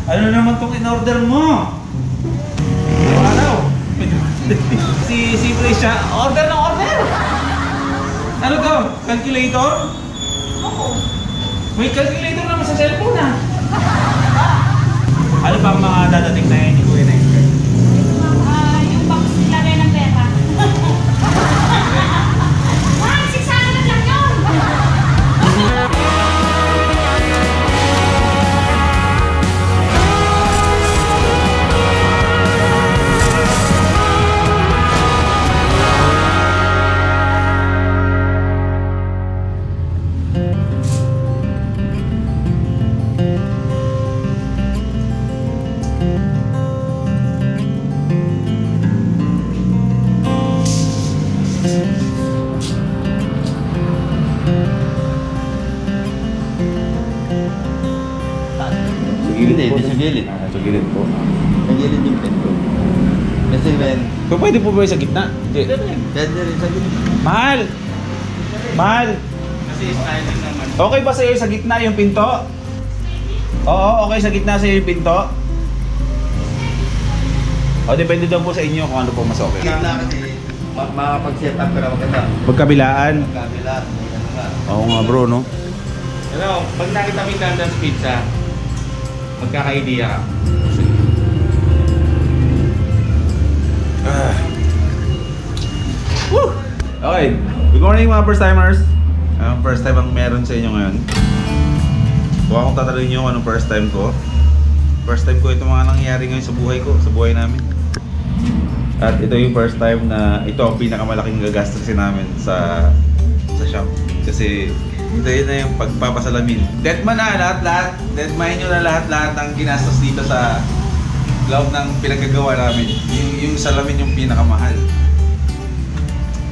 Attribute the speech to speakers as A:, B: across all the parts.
A: Ano naman itong in-order mo? Araw. si Prisha, order na order! Ano to? Calculator?
B: Oo.
A: May calculator naman sa cellphone ah. Ano bang mga dadating na yun ni Kuya Neng?
B: Yung box nilagay ng pera. 600 lang yun!
C: Sa gilid.
A: Sa gilid po.
C: Sa gilid yung pinto. Kasi when...
A: Pero pwede po ba yung sa gitna? Hindi.
C: Pwede rin sa gilid.
A: Mahal! Mahal!
C: Kasi sliding naman.
A: Okay ba sa'yo sa gitna yung pinto? Oo, okay sa gitna sa'yo yung pinto? O, depende daw po sa inyo kung ano po mas okay.
C: Gitna kasi makapag-set up ka na maganda.
A: Magkabilaan?
C: Magkabila. Ano nga.
A: Oo nga bro, no?
D: Pero pag nakita mo yung Dandan's Pizza, magkaka-idea ka.
A: Woo! Okay, good morning mga first timers. First time ang meron sa inyo ngayon. Kung akong tatanungin nyo kung anong first time ko. First time ko itong mga nangyayari ngayon sa buhay ko, sa buhay namin. At ito yung first time na ito ang pinakamalaking gagastusin namin sa shop. Kasi ito yun na yung pagpapasalamin. Deadman na lahat-lahat. Deadman nyo na lahat-lahat ang ginastos dito sa loob ng pinagagawa namin. Yung salamin yung pinakamahal.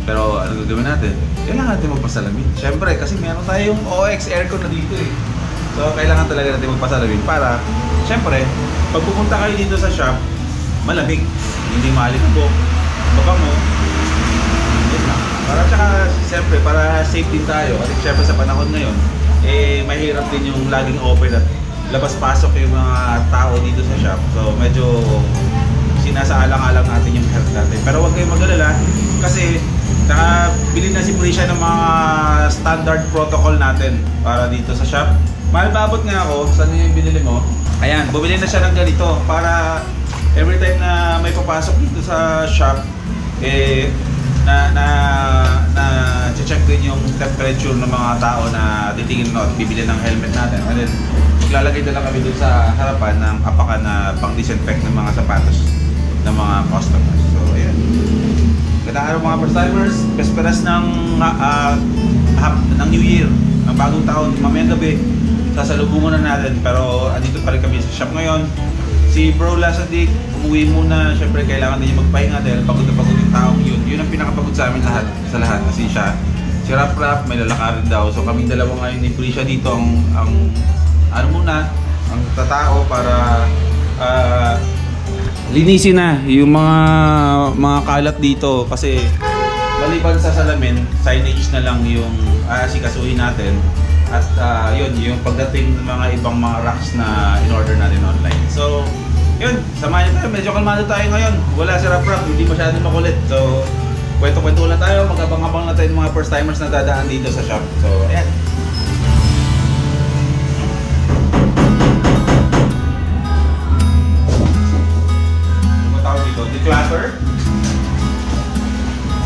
A: Pero ano gagawin natin? Kailangan natin magpasalamin. Siyempre, kasi meron tayong OX aircon na dito eh. So kailangan talaga natin magpasalamin para, siyempre, pag pupunta kayo dito sa shop, malamig. Hindi maalikabok. Mabango. Yun lang. Para tsaka, siyempre, para safe din tayo. Kasi siyempre sa panahon ngayon, eh, mahirap din yung laging open at labas-pasok yung mga tao dito sa shop. So medyo sinasaalang-alang natin yung health natin. Pero huwag kayong mag-alala kasi nakabili na si Prisha ng mga standard protocol natin para dito sa shop. Mahal babot nga ako, saan yung binili mo? Ayan, bumili na siya ng ganito para every time na may papasok dito sa shop, eh, check din yung temperature ng mga tao na titingin at bibili ng helmet natin. And then, maglalagay na lang kami dun sa harapan ng apakan na pang-disinfect ng mga sapatos ng mga customers. So, ayan. Gandang araw mga first timers, pesperas ng New Year, ng bagong taon, mamayang gabi, sasalubungan na natin. Pero andito pa rin kami sa shop ngayon. Si Bro Lasadik, umuwi muna. Siyempre kailangan din niya magpahinga dahil pagod na pagod yung taong yun. Yun ang pinakapagod sa amin lahat, sa lahat. Kasi siya, si Rap may lalakarin daw. So kaming dalawa ngayon ni Prisha dito ang ano muna, ang tatao para linisin na yung mga kalat dito. Kasi maliban sa salamin, signage na lang yung asikasuhin natin. At yun, yung pagdating ng mga ibang mga racks na in-order natin online. So, yun, samahan nyo tayo. Medyo kalmado tayo ngayon. Wala si Rap, hindi masyadong makulit. So, kwento-kwento lang tayo. Mag-abang-abang na tayo ng mga first timers na dadaan dito sa shop. So, ayan. Ano tawag dito? Declutter.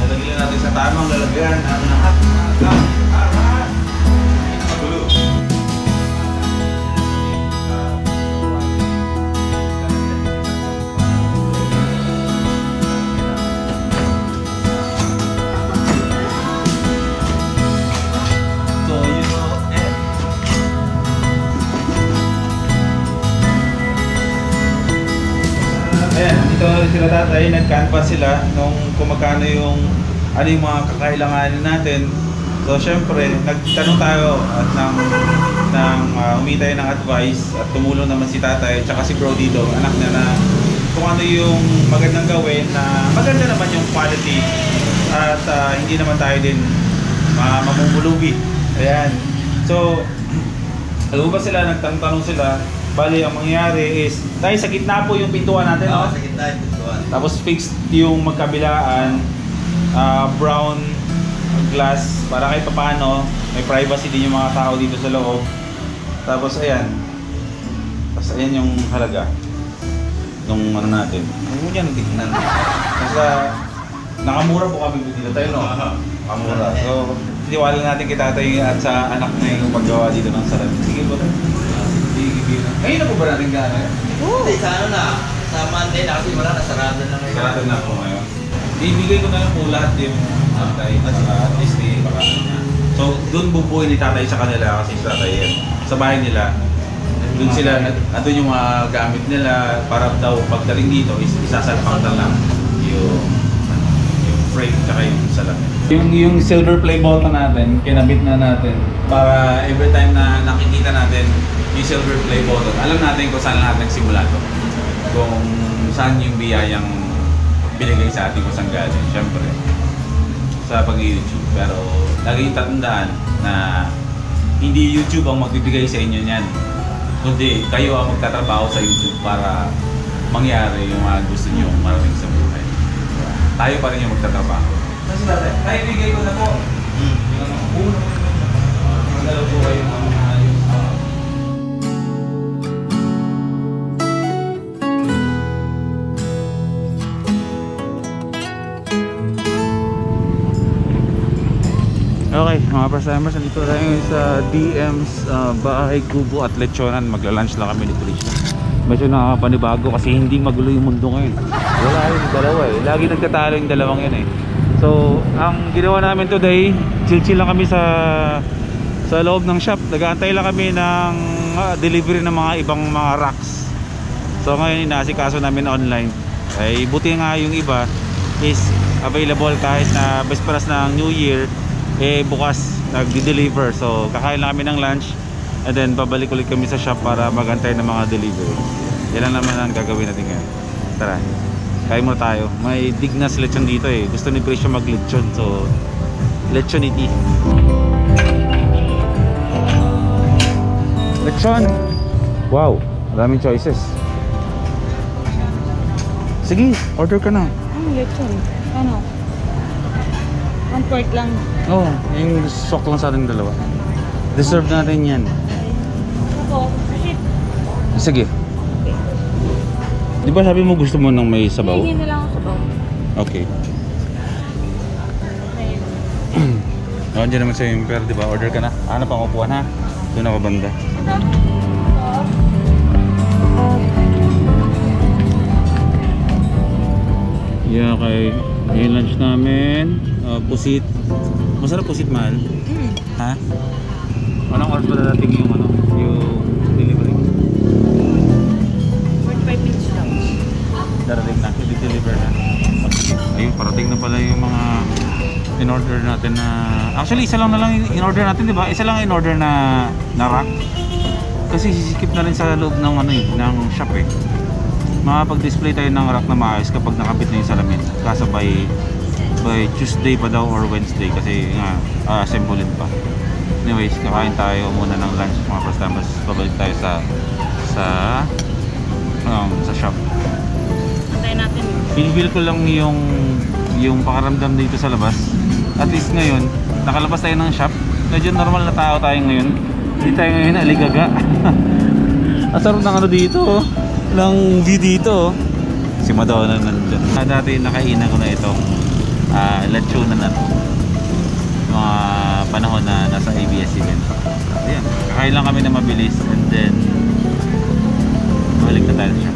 A: Lalagyan natin sa tamang lalagyan ang lahat. Sila tatay, nag-canvas sila nung kung magkano yung ano yung mga kakailanganin natin. So syempre, nagtanong tayo at humingi tayo ng advice at tumulong naman si tatay at saka si bro dito, anak niya, na kung ano yung magandang gawin na maganda naman yung quality at hindi naman tayo din mamumulugi. Ayan. So, alam ba sila, nagtanong sila Bali, ang mangyayari is, tayo sa gitna po yung pintuan natin, no?
C: Sa gitna yung pintuan.
A: Tapos fixed yung magkabilaan, brown glass para kahit paano may privacy din yung mga tao dito sa loob. Tapos ayan. Tapos ayan yung halaga nung ano natin. Ano yan, tignan. Basta nakamura po kami dito tayo, no? Nakamura. So, tiwala natin kay tatay at sa anak na yung paggawa dito ng sarap. Sige po tayo. Sige. Ngayon na po ba natin gano'n?
C: Hindi, sa ano na. Sa Monday na kasi wala na, sarado na ngayon.
A: Sarado na po ngayon. Ibigay ko na lang po lahat yung tatay para at least baka niya. So, doon bubuhay ni tatay sa kanila kasi sa tatay yan. Sa bahay nila, doon sila, andun yung mga gamit nila para daw pagdating dito is isasalpang na lang yung frame tsaka yung salamin. Yung silver play button natin, kinabit na natin para every time na nakikita natin yung silver play button, alam natin kung saan natin nagsimula to. Kung saan yung biyayang binigay sa atin kung saan galing. Siyempre, sa pag-YouTube. Pero lagi yung tatandaan na hindi YouTube ang magbibigay sa inyo niyan. Kundi kayo ang magtatrabaho sa YouTube para mangyari yung mga gusto niyo marating sa buhay. Tayo pa rin yung magtatrabaho. Kasi dati, tayo bigay ko na po. Yung ano, uno. Magdalaw po kayo ng mga ayos. Okay, mga first-timers, nandito tayo sa DM's Bahay Kubo at Lechonan. Magla-lunch lang kami ni Trisha. Medyo nakakapanibago kasi hindi magulo yung mundo ngayon. Wala yung dalawa eh. Lagi nagtatalo yung dalawang yan eh. So, ang ginawa namin today, chill-chill lang kami sa loob ng shop. Nag-aantay lang kami ng delivery ng mga ibang mga racks. So ngayon inaasikaso namin online. Ay buti nga yung iba is available kahit na besperas ng New Year, eh bukas nagdi-deliver. So kakain lang kami ng lunch and then babalik ulit kami sa shop para magantay ng mga delivery. Yan lang naman ang gagawin natin ngayon. Tara, kain muna tayo. May dignas lechon dito eh. Gusto ni Prisha mag-lechon, so lechonity. Lechon! Wow, maraming choices. Sige, order ka na.
B: Lechon. Ano? 1 quart lang.
A: Oo, yung sok lang sa ating dalawa. Deserve natin yan.
B: Ako, shit.
A: Sige. Di ba sabi mo gusto mo ng may sabaw?
B: Hingin na lang ako sabaw.
A: Okay. Oh, dyan naman sa'yo yung pero di ba? Order ka na. Ano pang upuan ha? Doon ako banda. Yeah, okay. Yung lunch namin. Pusit. Masarap pusit, mahal. Ha? Anong oras ba dadating yung ano? Yung delivery?
B: 45 minutes lang.
A: Darating na. I-deliver na. Ayun, parating na pala yung mga in-order natin na... Actually, isa lang na lang in-order natin, di ba? Isa lang in-order na rack. Kasi sisikip na rin sa loob ng ano eh, ng shop eh. Makapag-display tayo ng rack na maayos kapag nakabit na yung salamin. Kaso by Tuesday pa daw or Wednesday kasi nga assemblein pa. Anyways, kakain tayo muna ng lunch mga customers. Pabalik tayo sa shop.
B: Antayin natin.
A: Feel ko lang yung pakaramdam dito sa labas. At least ngayon, nakalabas tayo ng shop. Medyo normal na tao tayo ngayon. Hindi tayo ngayon aligaga. Asarap ng ano dito, oh. Ng view dito, oh. Si Madonna nandun. Dati nakainan ko na itong lechonan na to. Mga panahon na nasa ABS-CBN. Ayan, kakain lang kami na mabilis and then balik na tayo siya.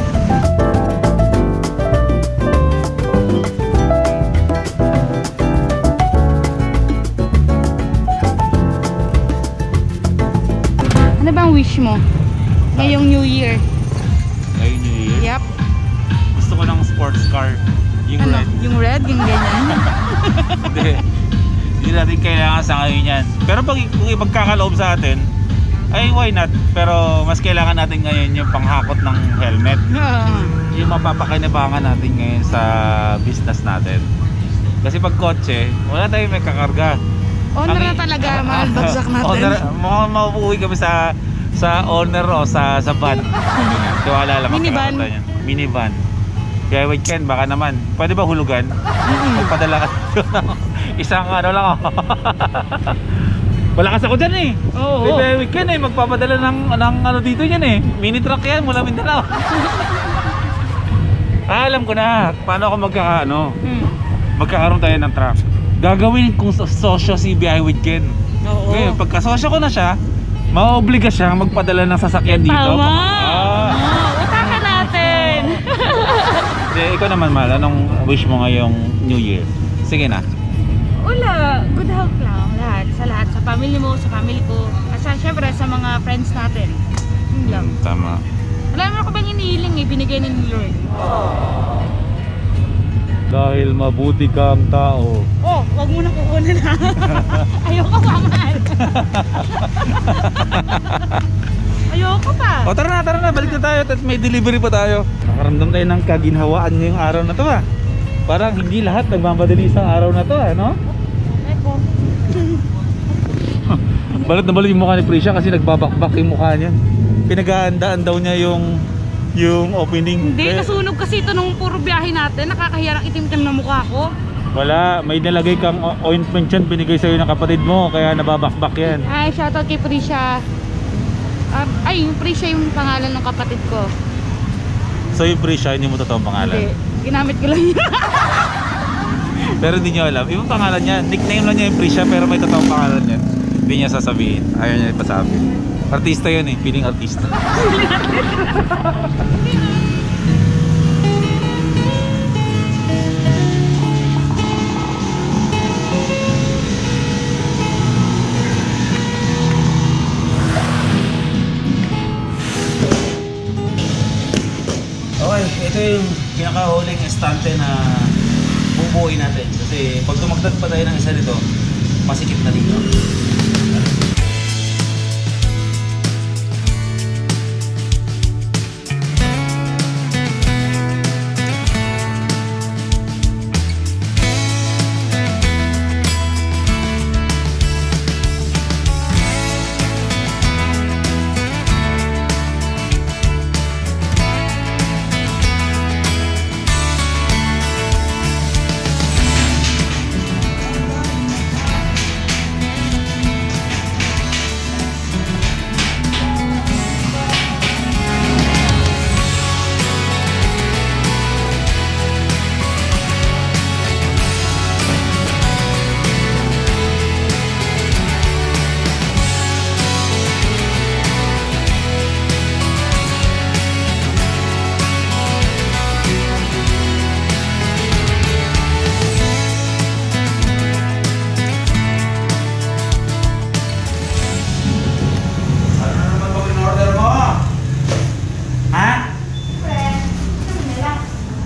B: Ano bang wish mo? Ngayong New Year.
A: Ngayong New Year?
B: Yep.
A: Gusto ko ng sports car. Yung
B: Ano?
A: red.
B: Yung red? Yung ganyan?
A: Hindi natin kailangan sa ngayon yan. Pero kung ipagkakaloob sa atin, ay why not? Pero mas kailangan natin ngayon yung panghakot ng helmet. Yung mapapakinabangan natin ngayon sa business natin. Kasi pag kotse, wala tayong may kakarga.
B: Honor na talaga, mahal bagsak natin.
A: Mukhang mauuwi kami sa Sa owner o sa van. Tiwala lang.
B: Minivan.
A: Minivan. Kaya wait Ken, baka naman. Pwede ba hulugan? Magpadala ka. Isang ano lang ako. Malakas ako dyan eh.
B: Oo.
A: Kaya wait Ken eh, magpapadala ng ano dito yan eh. Mini truck yan, mula Mindanao. Alam ko na paano ako magkakaroon tayo ng truck. Gagawin kong sosyo si BI with Ken.
B: Oo.
A: Ngayon, pagka sosyo ko na siya, maoobliga siya magpadala ng sasakyan dito.
B: Tama.
A: Ah.
B: Utakan natin.
A: Ikaw naman, Mal, anong wish mo ngayong New Year? Sige na.
B: Wala. Good health lang. Lahat. Sa lahat. Sa family mo, sa family ko. At syempre sa mga friends natin. Yun lang.
A: Tama.
B: Wala naman ako bang inihiling eh. Binigay ni Lord.
A: Dahil mabuti kang tao.
B: Oh, wag mo na kukunan ha. Ayoko pa, mahal. Ayoko pa.
A: O tara na, balik na tayo at may delivery pa tayo. Nakaramdam tayo ng kaginhawaan ngayong araw na to Parang hindi lahat nagmamadali sa araw na to no?
B: Eko.
A: Balot na balot yung mukha ni Prisha kasi nagbabakbak yung mukha niya. Pinaghahandaan daw niya yung opening.
B: Hindi, nasunog kasi ito nung puro biyahe natin. Nakakahiya ng itim-tim na mukha ko.
A: Wala, may nalagay kang ointment dyan, binigay sa'yo ng kapatid mo, kaya nababakbak yan.
B: Ay, shoutout kay Prisha. Ay, yung Prisha yung pangalan ng kapatid ko.
A: So yung Prisha, hindi mo totoong pangalan?
B: Hindi, ginamit ko lang yun.
A: Pero hindi nyo alam, yung pangalan niya, nickname lang niya yung Prisha, pero may totoong pangalan niya. Hindi niya sasabihin, ayaw niya ipasabi. Artista yun eh, feeling artista. Okay, ito yung pinakahuling estante na bubuuin natin. Kasi pag tumagdag pa tayo ng isa nito, masikip na dito.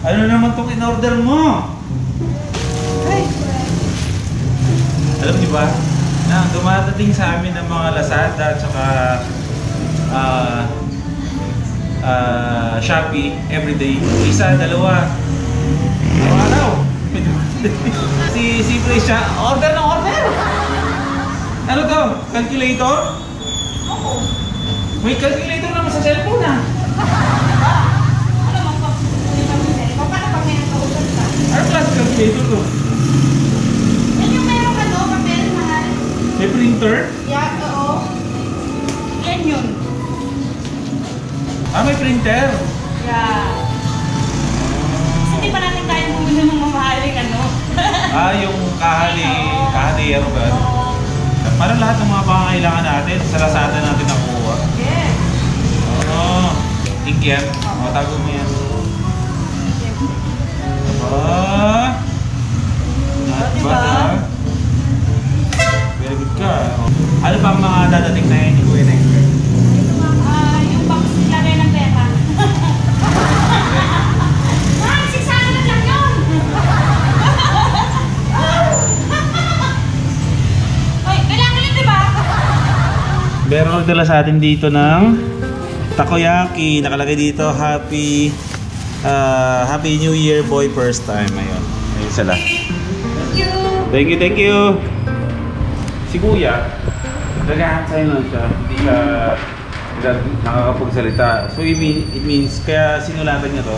A: Ano naman itong in-order mo? Alam niyo ba, na dumadating sa amin ng mga Lazada at saka Shopee everyday. Isa, dalawa. Araw-araw. si Prisha, order ng order! Ano to? Calculator? Oo. May calculator naman sa cellphone Ano class calculator to?
B: Yan yung meron ka no, papel, mahal.
A: May printer?
B: Yeah, oo. Yan yun.
A: May printer?
B: Yeah. Kasi di pa natin kaya bumili ng mamahaling ano.
A: Yung kahali-yero ba? Para lahat ng mga pangangailangan natin, sa Lazada natin nakuha.
B: Yes.
A: Ink yan. Tago mo yan. Not bad Very good ka. Ano pa ang mga dadating na yun ni Kuya Neng?
B: Yung box nilagay ng pera. Sisalan lang yun! Oy, kailangan yun diba?
A: Meron nagdala sa atin dito ng takoyaki. Nakalagay dito, Happy New Year boy, first time. Ayun sila. Thank you. Si Kuya, nagahan sa'yo lang siya. nakakapagsalita. So it means, kaya sinulatan niya to.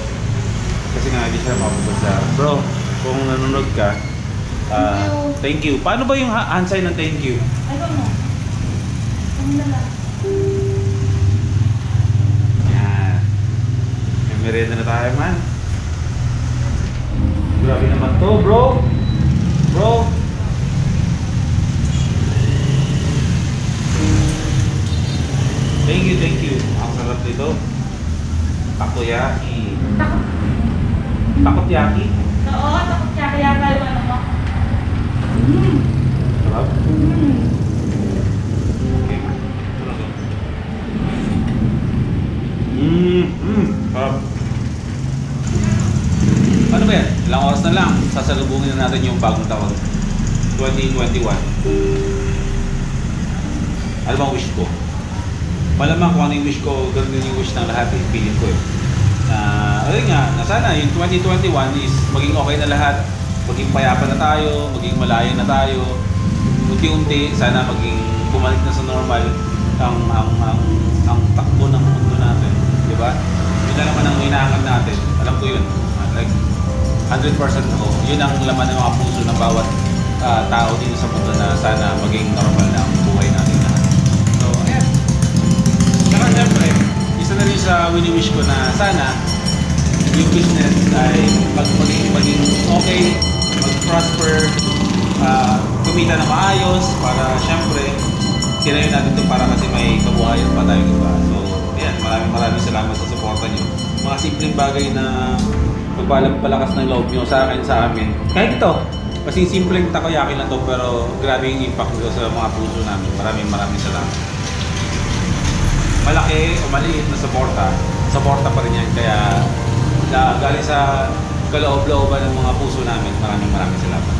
A: Kasi nga hindi siya makapagsalita. Bro, kung nanonood ka, thank you. Paano ba yung hand sign ng thank you?
B: I don't know. Ang lala.
A: Yan. May merienda na tayo, man. Grabe naman to, bro. Bro. Thank you, thank you. Ang sarap nito. Takoyaki. Takoyaki?
B: Oo, takot siya. Kaya tayo ano mo.
A: Sarap? Okay. Sarap. Ano ba yan? Ilang oras na lang. Sasalubungin na natin yung bagong taon. 2021. Ano bang wish ko? Malamang kung ano yung wish ko, ganun din yung wish ng lahat eh. Feeling ko eh. Ayun nga, na sana yung 2021 is maging okay na lahat. Maging payapa na tayo, maging malaya na tayo. Unti-unti, sana maging bumalik na sa normal ang takbo ng mundo natin. Diba? Yun na naman ang hinahangat natin. Alam ko yun. Like, 100% ako. Yun ang laman ng mga puso ng bawat tao dito sa mundo na sana maging normal na ang buhay natin lahat. So, ayan. Saka syempre, isa na rin sa wini-wish ko na sana yung business ay maging okay, mag-prosper, kumita na maayos para syempre tinayo natin ito para kasi may kabuhayan pa tayo, diba? So, ayan, maraming salamat sa suporta nyo. Mga simpleng bagay na pagpalakas ng loob nyo sa akin, sa amin. Kahit ito, kasi simpleng takoyaki lang to pero grabe yung impact nito sa mga puso namin. Maraming salamat. Malaki o maliit na suporta pa rin yan. Kaya galing sa kaloob-looban ng mga puso namin, maraming salamat.